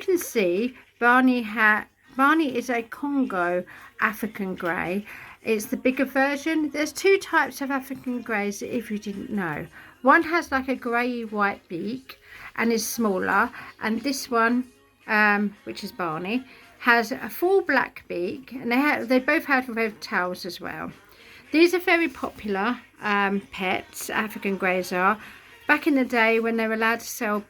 you can see, Barney is a Congo African grey. It's the bigger version. There's two types of African greys, if you didn't know. One has like a grey white beak and is smaller, and this one, which is Barney, has a full black beak, and they both have red tails as well. These are very popular pets, African greys are. Back in the day when they were allowed to sell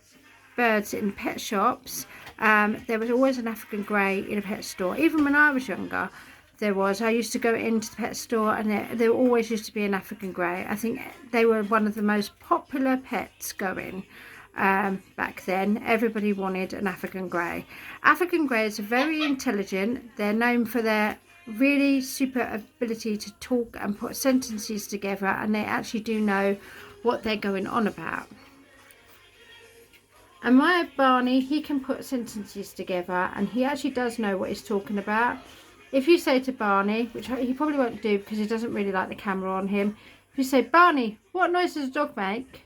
birds in pet shops, there was always an African grey in a pet store. Even when I was younger, I used to go into the pet store, and there always used to be an African grey. I think they were one of the most popular pets going back then. Everybody wanted an African grey. African greys are very intelligent. They're known for their really super ability to talk and put sentences together, and they actually do know what they're going on about. And my Barney, he can put sentences together, and he actually does know what he's talking about. If you say to Barney, which he probably won't do because he doesn't really like the camera on him, if you say, Barney, what noise does a dog make?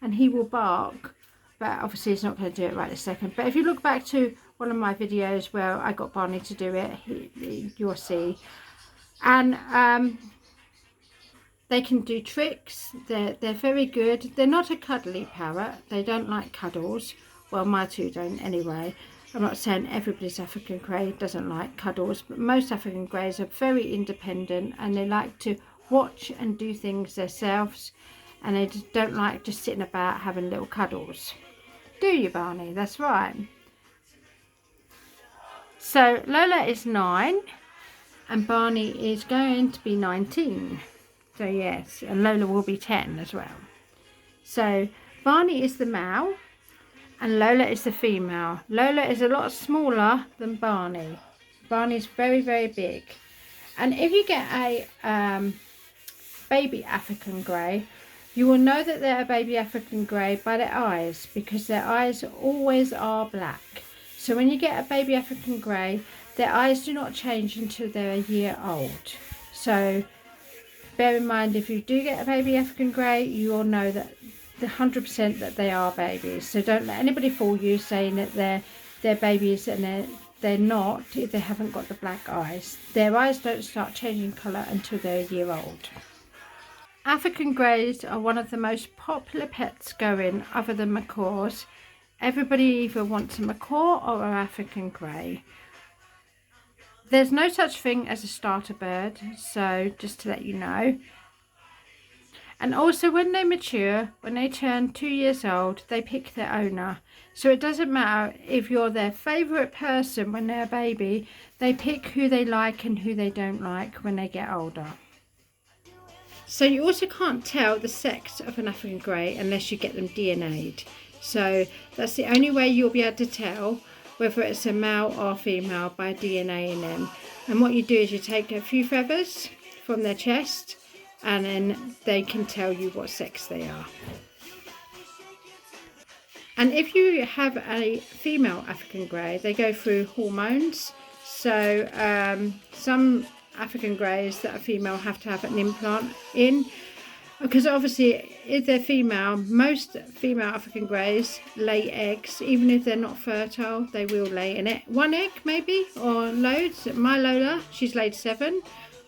And he will bark, but obviously he's not going to do it right this second. But if you look back to one of my videos where I got Barney to do it, you'll see. And they can do tricks. They're very good. They're not a cuddly parrot. They don't like cuddles. Well, my two don't anyway. I'm not saying everybody's African grey doesn't like cuddles, but most African greys are very independent, and they like to watch and do things themselves, and they just don't like just sitting about having little cuddles. Do you, Barney? That's right. So Lola is 9 and Barney is going to be 19. So yes, and Lola will be 10 as well. So Barney is the male and Lola is the female. Lola is a lot smaller than Barney. Barney's very, very big. And if you get a baby African grey, you will know that they're a baby African grey by their eyes, because their eyes always are black. So when you get a baby African grey, their eyes do not change until they're a year old. So bear in mind, if you do get a baby African grey, you will know that the 100% that they are babies. So don't let anybody fool you saying that they're babies, and they're not if they haven't got the black eyes. Their eyes don't start changing colour until they're a year old. African greys are one of the most popular pets going, other than macaws. Everybody either wants a macaw or an African grey. There's no such thing as a starter bird, so just to let you know. And also when they mature, when they turn 2 years old, they pick their owner. So it doesn't matter if you're their favourite person when they're a baby, they pick who they like and who they don't like when they get older. So you also can't tell the sex of an African grey unless you get them DNA'd. So that's the only way you'll be able to tell whether it's a male or female, by DNA in them. And what you do is you take a few feathers from their chest, and then they can tell you what sex they are. And if you have a female African grey, they go through hormones. So some African greys that are female have to have an implant in, because obviously if they're female, most female African greys lay eggs. Even if they're not fertile, they will lay in it. 1 egg maybe, or loads. My Lola, she's laid 7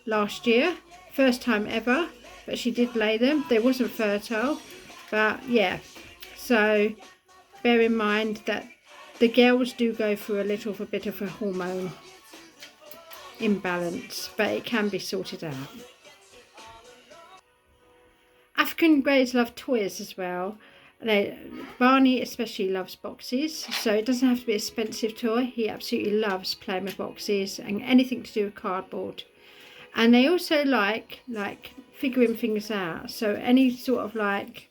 last year, first time ever, but she did lay them. They wasn't fertile, but yeah, so bear in mind that the girls do go through a little bit of a hormone imbalance, but it can be sorted out. African greys love toys as well. Barney especially loves boxes, so it doesn't have to be an expensive toy. He absolutely loves playing with boxes and anything to do with cardboard. And they also like figuring things out. So any sort of like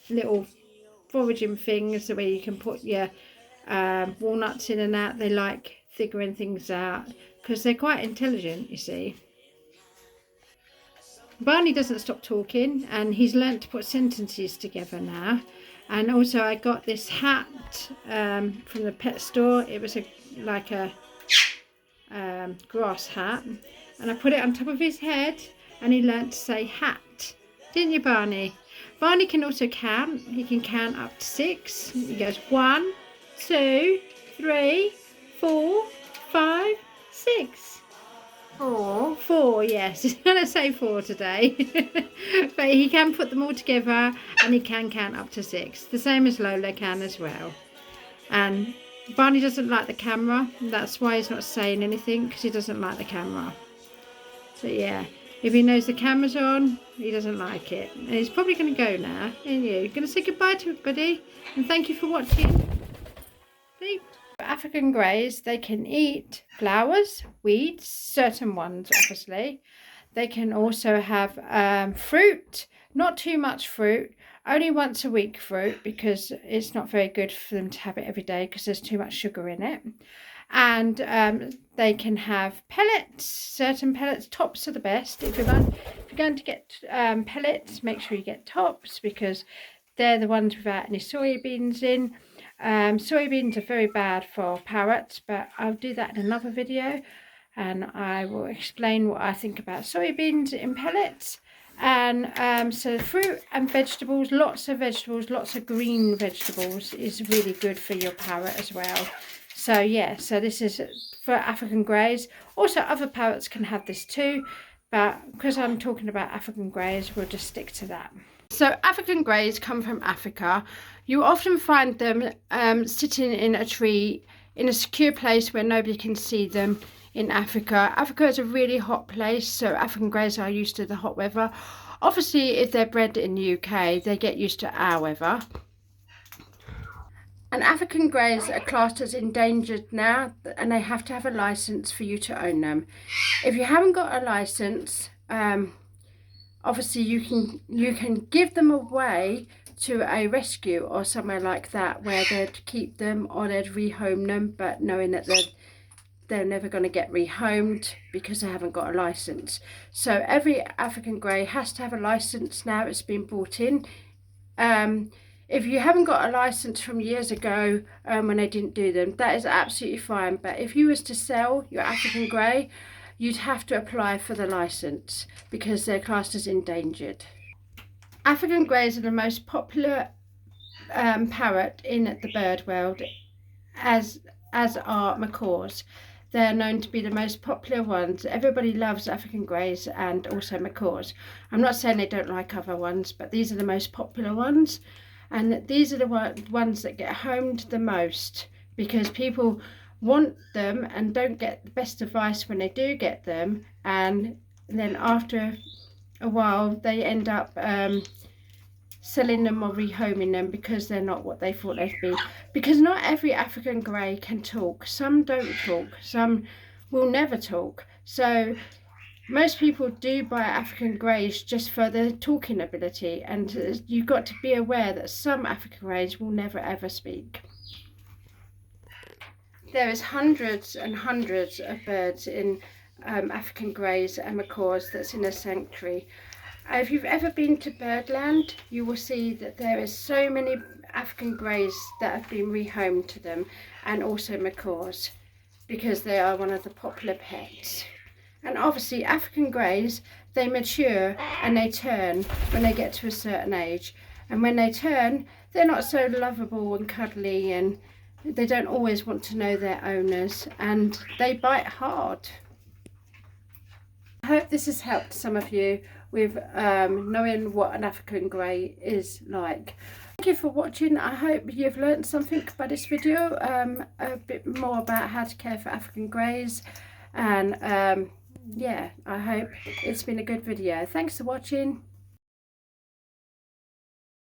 little foraging things where you can put your walnuts in and out, they like figuring things out because they're quite intelligent, you see. Barney doesn't stop talking, and he's learnt to put sentences together now. And also I got this hat from the pet store. It was like a grass hat, and I put it on top of his head, and he learnt to say hat. Didn't you, Barney? Barney can also count. He can count up to 6. He goes 1, 2, 3, 4, 5, 6. 4, yes. He's going to say 4 today. But he can put them all together and he can count up to 6. The same as Lola can as well. And Barney doesn't like the camera. That's why he's not saying anything, because he doesn't like the camera. So yeah, if he knows the camera's on, he doesn't like it. And he's probably going to go now. And you're going to say goodbye to everybody. And thank you for watching. Bye. African greys, they can eat flowers, weeds, certain ones obviously. They can also have fruit, not too much fruit, only once a week fruit, because it's not very good for them to have it every day because there's too much sugar in it. And they can have pellets, certain pellets. Tops are the best. If you're going to get pellets, make sure you get tops, because they're the ones without any soybeans in. Soybeans are very bad for parrots, but I'll do that in another video, and I will explain what I think about soybeans in pellets. And so fruit and vegetables, lots of green vegetables is really good for your parrot as well. So yeah, so this is for African greys. Also other parrots can have this too, but because I'm talking about African greys, we'll just stick to that. So African greys come from Africa. You often find them sitting in a tree in a secure place where nobody can see them in Africa. Africa is a really hot place, so African greys are used to the hot weather. Obviously, if they're bred in the UK, they get used to our weather. And African greys are classed as endangered now, and they have to have a license for you to own them. If you haven't got a license, obviously you can give them away to a rescue or somewhere like that, where they'd keep them or they'd rehome them, but knowing that they're never going to get rehomed because they haven't got a license. So every African grey has to have a license now. It's been brought in. If you haven't got a license from years ago when they didn't do them, that is absolutely fine. But if you was to sell your African grey, you'd have to apply for the license because they're classed as endangered. African greys are the most popular parrot in the bird world, as are macaws. They're known to be the most popular ones. Everybody loves African greys and also macaws. I'm not saying they don't like other ones, but these are the most popular ones. And these are the ones that get homed the most, because people want them and don't get the best advice when they do get them. And then after a while, they end up selling them or rehoming them because they're not what they thought they'd be. Because not every African grey can talk. Some don't talk. Some will never talk. So most people do buy African greys just for their talking ability, and you've got to be aware that some African greys will never ever speak. There is hundreds and hundreds of birds in African greys and macaws that's in a sanctuary. If you've ever been to Birdland, you will see that there is so many African greys that have been rehomed to them, and also macaws, because they are one of the popular pets. And obviously African greys, they mature and they turn when they get to a certain age. And when they turn, they're not so lovable and cuddly, and they don't always want to know their owners, and they bite hard. I hope this has helped some of you with knowing what an African grey is like. Thank you for watching. I hope you've learned something by this video, a bit more about how to care for African greys, and yeah, I hope it's been a good video. Thanks for watching.